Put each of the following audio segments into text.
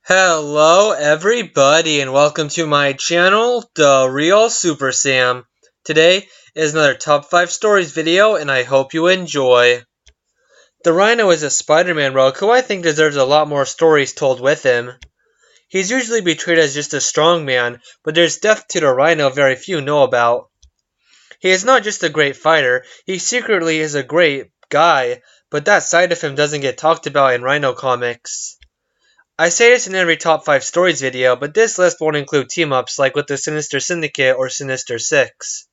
Hello everybody and welcome to my channel, The Real Super Sam. Today is another top 5 stories video and I hope you enjoy. The Rhino is a Spider-Man rogue who I think deserves a lot more stories told with him. He's usually portrayed as just a strong man, but there's depth to the Rhino very few know about. He is not just a great fighter, he secretly is a great guy, but that side of him doesn't get talked about in Rhino comics. I say this in every top 5 stories video, but this list won't include team-ups like with the Sinister Syndicate or Sinister Six.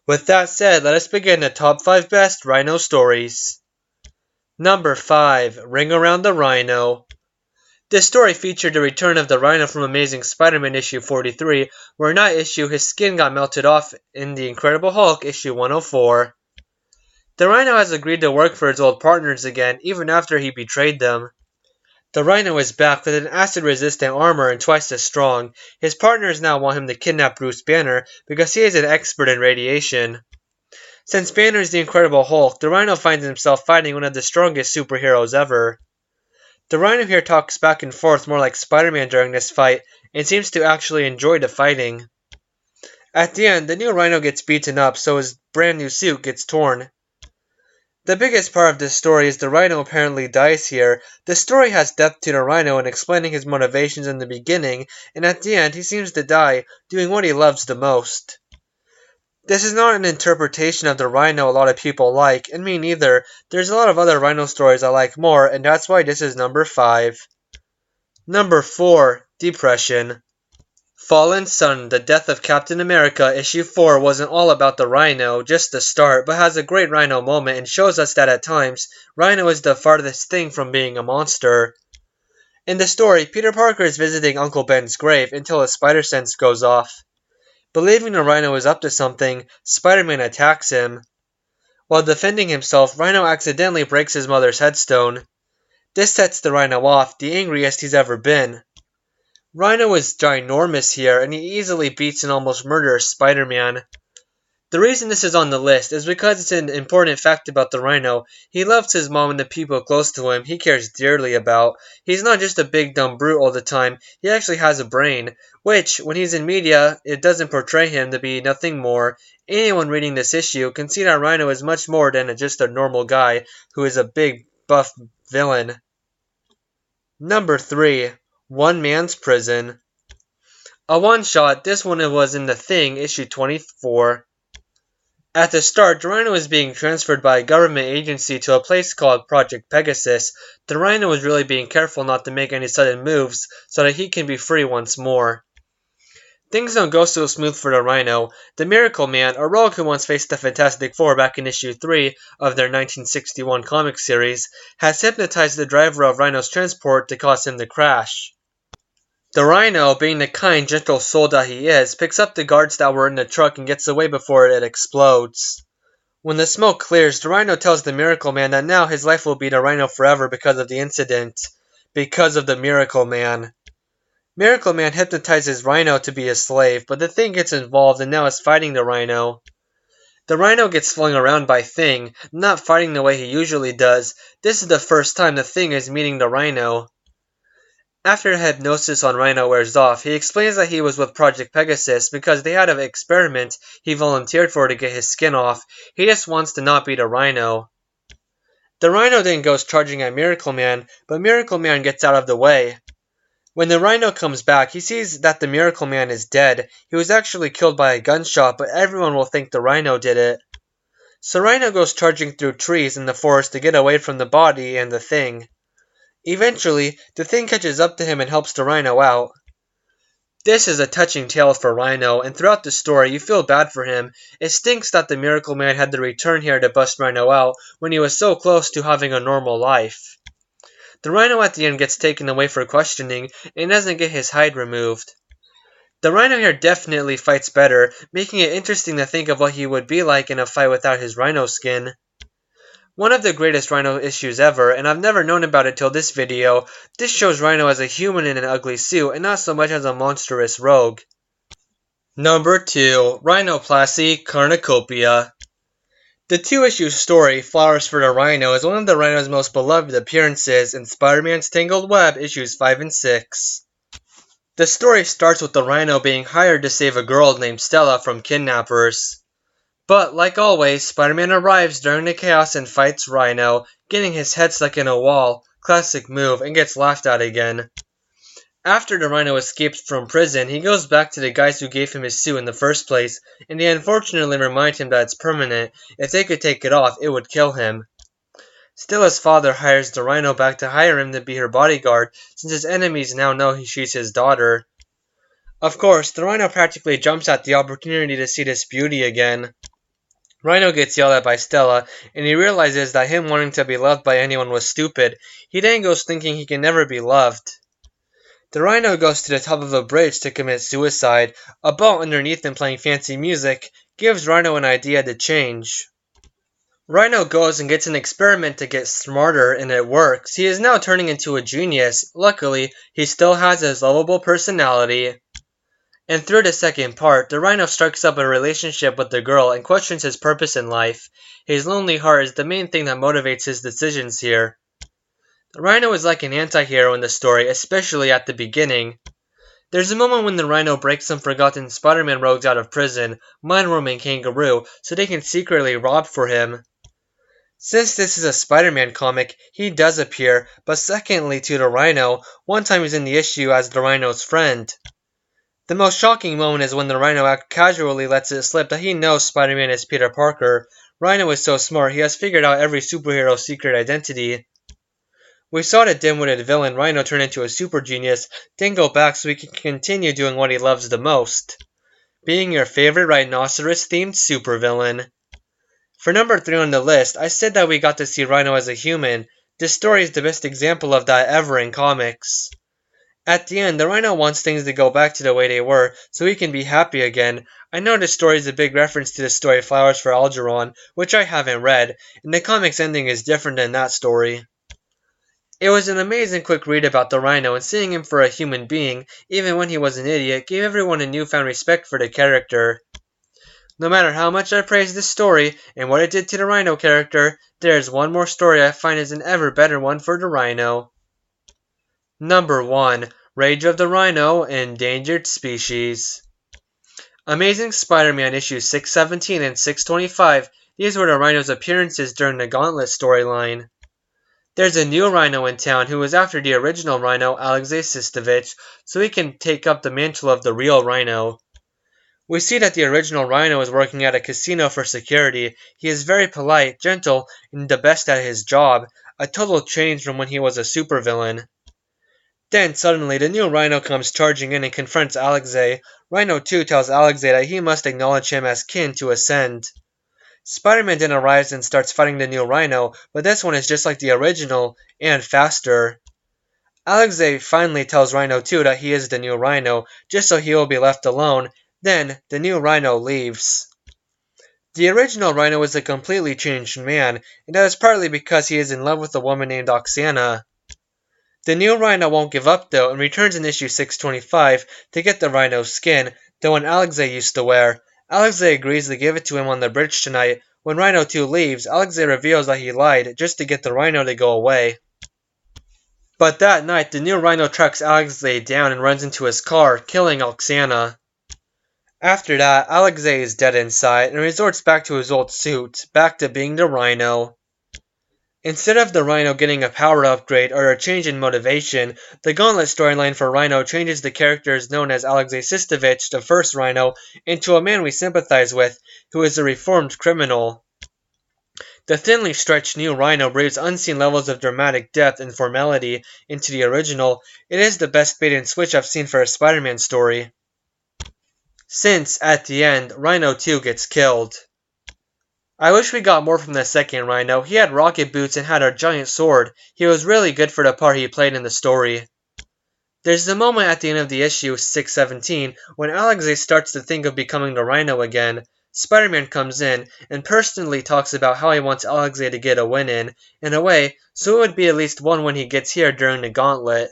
With that said, let us begin the top 5 best Rhino stories. Number 5. Ring Around the Rhino. This story featured the return of the Rhino from Amazing Spider-Man issue 43, where in that issue his skin got melted off in the Incredible Hulk issue 104. The Rhino has agreed to work for his old partners again, even after he betrayed them. The Rhino is back with an acid-resistant armor and twice as strong. His partners now want him to kidnap Bruce Banner because he is an expert in radiation. Since Banner is the Incredible Hulk, the Rhino finds himself fighting one of the strongest superheroes ever. The Rhino here talks back and forth more like Spider-Man during this fight and seems to actually enjoy the fighting. At the end, the new Rhino gets beaten up, so his brand new suit gets torn. The biggest part of this story is the Rhino apparently dies here. The story has depth to the Rhino in explaining his motivations in the beginning, and at the end he seems to die, doing what he loves the most. This is not an interpretation of the Rhino a lot of people like, and me neither. There's a lot of other Rhino stories I like more, and that's why this is number 5. Number 4. Depression. Fallen Sun, The Death of Captain America, issue 4 wasn't all about the Rhino, just the start, but has a great Rhino moment and shows us that at times, Rhino is the farthest thing from being a monster. In the story, Peter Parker is visiting Uncle Ben's grave until his spider sense goes off. Believing the Rhino is up to something, Spider-Man attacks him. While defending himself, Rhino accidentally breaks his mother's headstone. This sets the Rhino off, the angriest he's ever been. Rhino is ginormous here, and he easily beats and almost murders Spider-Man. The reason this is on the list is because it's an important fact about the Rhino. He loves his mom and the people close to him he cares dearly about. He's not just a big dumb brute all the time, he actually has a brain, which, when he's in media, it doesn't portray him to be nothing more. Anyone reading this issue can see that Rhino is much more than just a normal guy who is a big, buff villain. Number 3. One Man's Prison. A one-shot, this one was in The Thing, issue 24. At the start, the Rhino is being transferred by a government agency to a place called Project Pegasus. The Rhino is really being careful not to make any sudden moves so that he can be free once more. Things don't go so smooth for the Rhino. The Miracle Man, a rogue who once faced the Fantastic Four back in issue 3 of their 1961 comic series, has hypnotized the driver of Rhino's transport to cause him to crash. The Rhino, being the kind, gentle soul that he is, picks up the guards that were in the truck and gets away before it explodes. When the smoke clears, the Rhino tells the Miracle Man that now his life will be the Rhino forever because of the incident. Because of the Miracle Man. Miracle Man hypnotizes Rhino to be his slave, but the Thing gets involved and now is fighting the Rhino. The Rhino gets flung around by Thing, not fighting the way he usually does. This is the first time the Thing is meeting the Rhino. After hypnosis on Rhino wears off, he explains that he was with Project Pegasus because they had an experiment he volunteered for to get his skin off. He just wants to not be the Rhino. The Rhino then goes charging at Miracle Man, but Miracle Man gets out of the way. When the Rhino comes back, he sees that the Miracle Man is dead. He was actually killed by a gunshot, but everyone will think the Rhino did it. So Rhino goes charging through trees in the forest to get away from the body and the Thing. Eventually, the Thing catches up to him and helps the Rhino out. This is a touching tale for Rhino, and throughout the story you feel bad for him. It stinks that the Miracle Man had to return here to bust Rhino out when he was so close to having a normal life. The Rhino at the end gets taken away for questioning and doesn't get his hide removed. The Rhino here definitely fights better, making it interesting to think of what he would be like in a fight without his Rhino skin. One of the greatest Rhino issues ever, and I've never known about it till this video. This shows Rhino as a human in an ugly suit, and not so much as a monstrous rogue. Number 2. Rhinoplasty, Cornocopia. The two-issue story, Flowers for the Rhino, is one of the Rhino's most beloved appearances in Spider-Man's Tangled Web issues 5 and 6. The story starts with the Rhino being hired to save a girl named Stella from kidnappers. But, like always, Spider-Man arrives during the chaos and fights Rhino, getting his head stuck in a wall, classic move, and gets laughed at again. After the Rhino escapes from prison, he goes back to the guys who gave him his suit in the first place, and they unfortunately remind him that it's permanent. If they could take it off, it would kill him. Stella's father hires the Rhino back to hire him to be her bodyguard, since his enemies now know she's his daughter. Of course, the Rhino practically jumps at the opportunity to see this beauty again. Rhino gets yelled at by Stella, and he realizes that him wanting to be loved by anyone was stupid. He then goes thinking he can never be loved. The Rhino goes to the top of a bridge to commit suicide. A boat underneath him playing fancy music gives Rhino an idea to change. Rhino goes and gets an experiment to get smarter, and it works. He is now turning into a genius. Luckily, he still has his lovable personality. And through the second part, the Rhino strikes up a relationship with the girl and questions his purpose in life. His lonely heart is the main thing that motivates his decisions here. The Rhino is like an anti-hero in the story, especially at the beginning. There's a moment when the Rhino breaks some forgotten Spider-Man rogues out of prison, Mindworm and Kangaroo, so they can secretly rob for him. Since this is a Spider-Man comic, he does appear, but secondly to the Rhino, one time he's in the issue as the Rhino's friend. The most shocking moment is when the Rhino casually lets it slip that he knows Spider-Man is Peter Parker. Rhino is so smart, he has figured out every superhero's secret identity. We saw the dim-witted villain Rhino turn into a super genius, then go back so he can continue doing what he loves the most. Being your favorite rhinoceros-themed supervillain. For number 3 on the list, I said that we got to see Rhino as a human. This story is the best example of that ever in comics. At the end, the Rhino wants things to go back to the way they were, so he can be happy again. I know this story is a big reference to the story Flowers for Algernon, which I haven't read, and the comic's ending is different than that story. It was an amazing quick read about the Rhino, and seeing him for a human being, even when he was an idiot, gave everyone a newfound respect for the character. No matter how much I praise this story, and what it did to the Rhino character, there is one more story I find is an ever better one for the Rhino. Number 1. Rage of the Rhino, Endangered Species. Amazing Spider-Man issues 617 and 625, these were the Rhino's appearances during the Gauntlet storyline. There's a new Rhino in town who is after the original Rhino, Alexei Sistovich, so he can take up the mantle of the real Rhino. We see that the original Rhino is working at a casino for security. He is very polite, gentle, and the best at his job, a total change from when he was a supervillain. Then, suddenly, the new Rhino comes charging in and confronts Alexei. Rhino 2 tells Alexei that he must acknowledge him as kin to ascend. Spider-Man then arrives and starts fighting the new Rhino, but this one is just like the original, and faster. Alexei finally tells Rhino 2 that he is the new Rhino, just so he will be left alone. Then, the new Rhino leaves. The original Rhino is a completely changed man, and that is partly because he is in love with a woman named Oksana. The new Rhino won't give up though, and returns in issue 625 to get the Rhino's skin, the one Alexei used to wear. Alexei agrees to give it to him on the bridge tonight. When Rhino 2 leaves, Alexei reveals that he lied just to get the Rhino to go away. But that night, the new Rhino tracks Alexei down and runs into his car, killing Oksana. After that, Alexei is dead inside and resorts back to his old suit, back to being the Rhino. Instead of the Rhino getting a power upgrade or a change in motivation, the Gauntlet storyline for Rhino changes the characters known as Alexei Sistovich, the first Rhino, into a man we sympathize with, who is a reformed criminal. The thinly stretched new Rhino breathes unseen levels of dramatic depth and formality into the original. It is the best bait and switch I've seen for a Spider-Man story. Since, at the end, Rhino 2 gets killed. I wish we got more from the second Rhino. He had rocket boots and had a giant sword. He was really good for the part he played in the story. There's the moment at the end of the issue 617 when Alexei starts to think of becoming the Rhino again. Spider-Man comes in and personally talks about how he wants Alexei to get a win in a way, so it would be at least one when he gets here during the Gauntlet.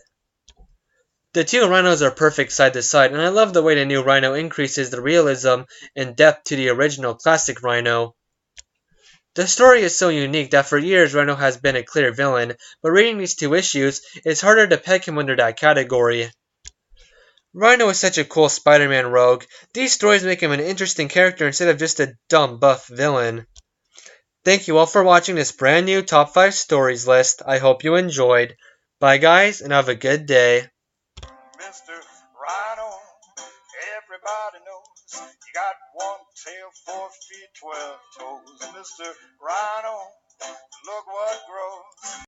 The two Rhinos are perfect side to side, and I love the way the new Rhino increases the realism and depth to the original classic Rhino. The story is so unique that for years Rhino has been a clear villain, but reading these two issues, it's harder to peg him under that category. Rhino is such a cool Spider-Man rogue. These stories make him an interesting character instead of just a dumb buff villain. Thank you all for watching this brand new top 5 stories list. I hope you enjoyed. Bye guys, and have a good day. Mr. Rhino, everybody knows you got one tail, 4 feet, 12 toes. Mr. Rhino, look what grows.